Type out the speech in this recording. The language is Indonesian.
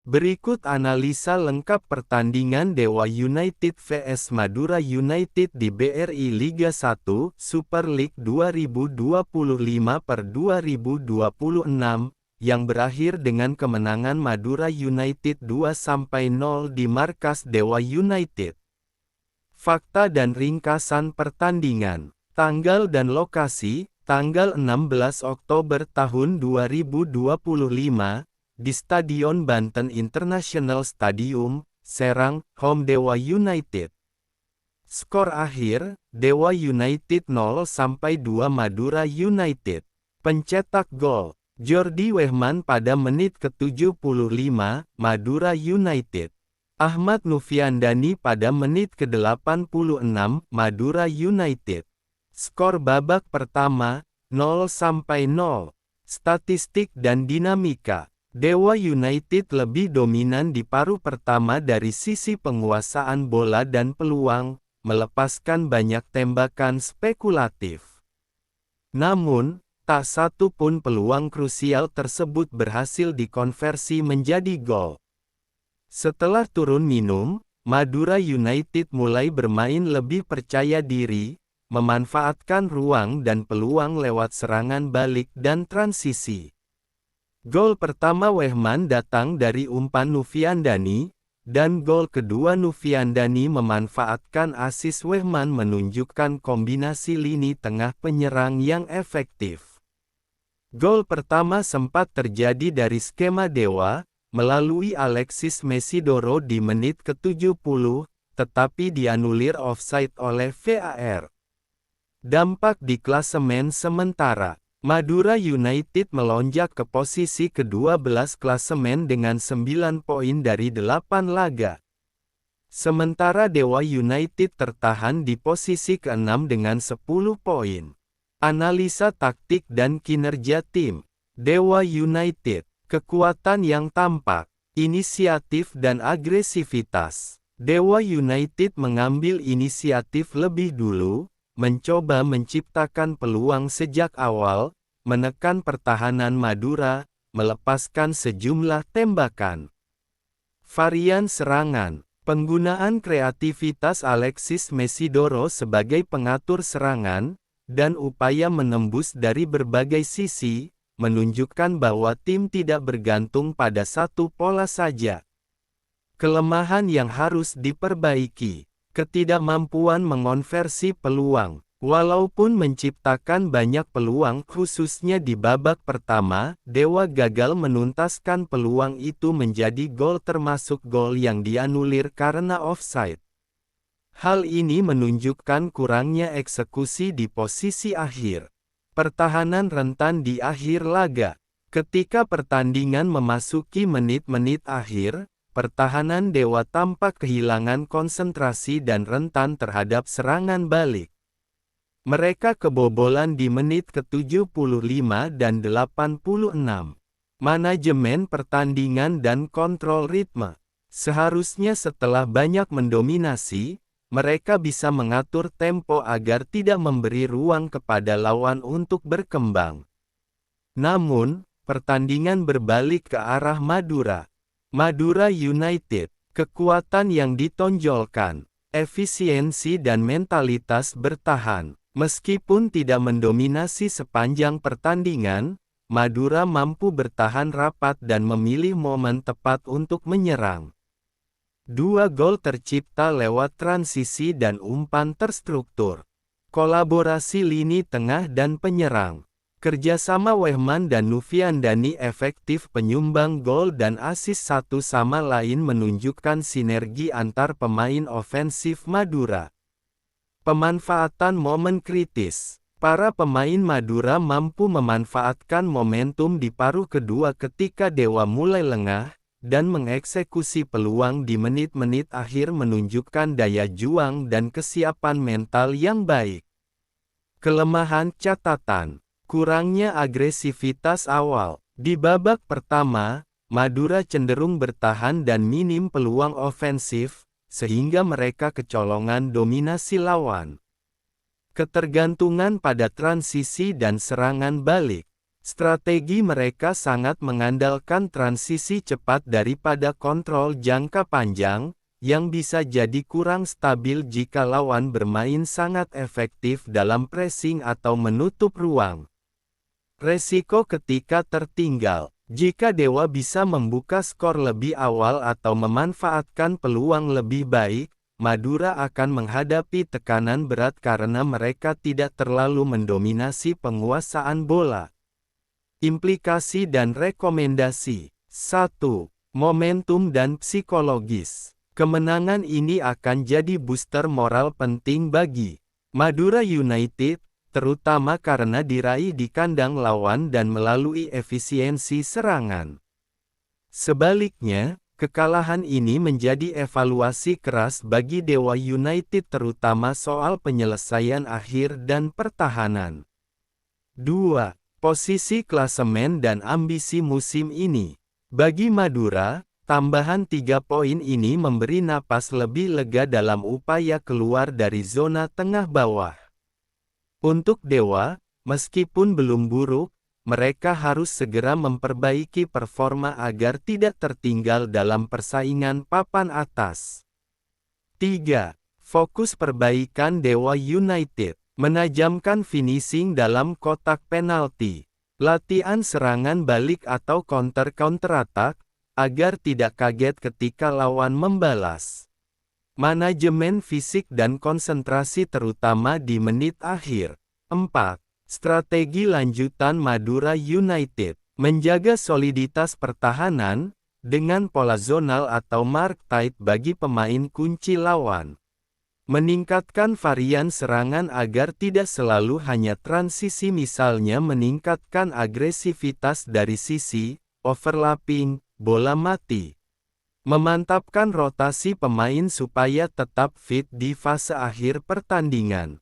Berikut analisa lengkap pertandingan Dewa United vs Madura United di BRI Liga 1 Super League 2025/2026, yang berakhir dengan kemenangan Madura United 2-0 di markas Dewa United. Fakta dan ringkasan pertandingan. Tanggal dan lokasi, tanggal 16 Oktober tahun 2025, di Stadion Banten International Stadium, Serang, home Dewa United. Skor akhir, Dewa United 0-2 Madura United. Pencetak gol, Jordi Wehman pada menit ke-75, Madura United. Ahmad Nufiandani pada menit ke-86, Madura United. Skor babak pertama, 0-0. Statistik dan dinamika. Dewa United lebih dominan di paruh pertama dari sisi penguasaan bola dan peluang, melepaskan banyak tembakan spekulatif. Namun, tak satu pun peluang krusial tersebut berhasil dikonversi menjadi gol. Setelah turun minum, Madura United mulai bermain lebih percaya diri, memanfaatkan ruang dan peluang lewat serangan balik dan transisi. Gol pertama Wehman datang dari umpan Nufiandani, dan gol kedua Nufiandani memanfaatkan asis Wehman menunjukkan kombinasi lini tengah penyerang yang efektif. Gol pertama sempat terjadi dari skema Dewa, melalui Alexis Mesidoro di menit ke-70, tetapi dianulir offside oleh VAR. Dampak di klasemen sementara. Madura United melonjak ke posisi ke-12 klasemen dengan 9 poin dari 8 laga. Sementara Dewa United tertahan di posisi ke-6 dengan 10 poin. Analisa taktik dan kinerja tim. Dewa United, kekuatan yang tampak, inisiatif dan agresivitas. Dewa United mengambil inisiatif lebih dulu, mencoba menciptakan peluang sejak awal, menekan pertahanan Madura, melepaskan sejumlah tembakan. Varian serangan, penggunaan kreativitas Alexis Mesidoro sebagai pengatur serangan, dan upaya menembus dari berbagai sisi, menunjukkan bahwa tim tidak bergantung pada satu pola saja. Kelemahan yang harus diperbaiki. Ketidakmampuan mengonversi peluang. Walaupun menciptakan banyak peluang khususnya di babak pertama, Dewa gagal menuntaskan peluang itu menjadi gol termasuk gol yang dianulir karena offside. Hal ini menunjukkan kurangnya eksekusi di posisi akhir. Pertahanan rentan di akhir laga. Ketika pertandingan memasuki menit-menit akhir, pertahanan Dewa tampak kehilangan konsentrasi dan rentan terhadap serangan balik. Mereka kebobolan di menit ke-75 dan 86. Manajemen pertandingan dan kontrol ritme. Seharusnya setelah banyak mendominasi, mereka bisa mengatur tempo agar tidak memberi ruang kepada lawan untuk berkembang. Namun, pertandingan berbalik ke arah Madura. Madura United, kekuatan yang ditonjolkan, efisiensi dan mentalitas bertahan. Meskipun tidak mendominasi sepanjang pertandingan, Madura mampu bertahan rapat dan memilih momen tepat untuk menyerang. 2 gol tercipta lewat transisi dan umpan terstruktur. Kolaborasi lini tengah dan penyerang. Kerjasama Wehman dan Nufiandani efektif penyumbang gol dan asis satu sama lain menunjukkan sinergi antar pemain ofensif Madura. Pemanfaatan momen kritis. Para pemain Madura mampu memanfaatkan momentum di paruh kedua ketika Dewa mulai lengah, dan mengeksekusi peluang di menit-menit akhir menunjukkan daya juang dan kesiapan mental yang baik. Kelemahan catatan. Kurangnya agresivitas awal. Di babak pertama, Madura cenderung bertahan dan minim peluang ofensif, sehingga mereka kecolongan dominasi lawan. Ketergantungan pada transisi dan serangan balik. Strategi mereka sangat mengandalkan transisi cepat daripada kontrol jangka panjang, yang bisa jadi kurang stabil jika lawan bermain sangat efektif dalam pressing atau menutup ruang. Resiko ketika tertinggal. Jika Dewa bisa membuka skor lebih awal atau memanfaatkan peluang lebih baik, Madura akan menghadapi tekanan berat karena mereka tidak terlalu mendominasi penguasaan bola. Implikasi dan rekomendasi. 1. Momentum dan psikologis. Kemenangan ini akan jadi booster moral penting bagi Madura United, terutama karena diraih di kandang lawan dan melalui efisiensi serangan. Sebaliknya, kekalahan ini menjadi evaluasi keras bagi Dewa United terutama soal penyelesaian akhir dan pertahanan. 2. Posisi klasemen dan ambisi musim ini. Bagi Madura, tambahan 3 poin ini memberi napas lebih lega dalam upaya keluar dari zona tengah bawah. Untuk Dewa, meskipun belum buruk, mereka harus segera memperbaiki performa agar tidak tertinggal dalam persaingan papan atas. 3. Fokus perbaikan Dewa United. Menajamkan finishing dalam kotak penalti. Latihan serangan balik atau counter-attack, agar tidak kaget ketika lawan membalas. Manajemen fisik dan konsentrasi terutama di menit akhir. 4. Strategi lanjutan Madura United. Menjaga soliditas pertahanan, dengan pola zonal atau mark tight bagi pemain kunci lawan. Meningkatkan varian serangan agar tidak selalu hanya transisi, misalnya meningkatkan agresivitas dari sisi, overlapping, bola mati. Memantapkan rotasi pemain supaya tetap fit di fase akhir pertandingan.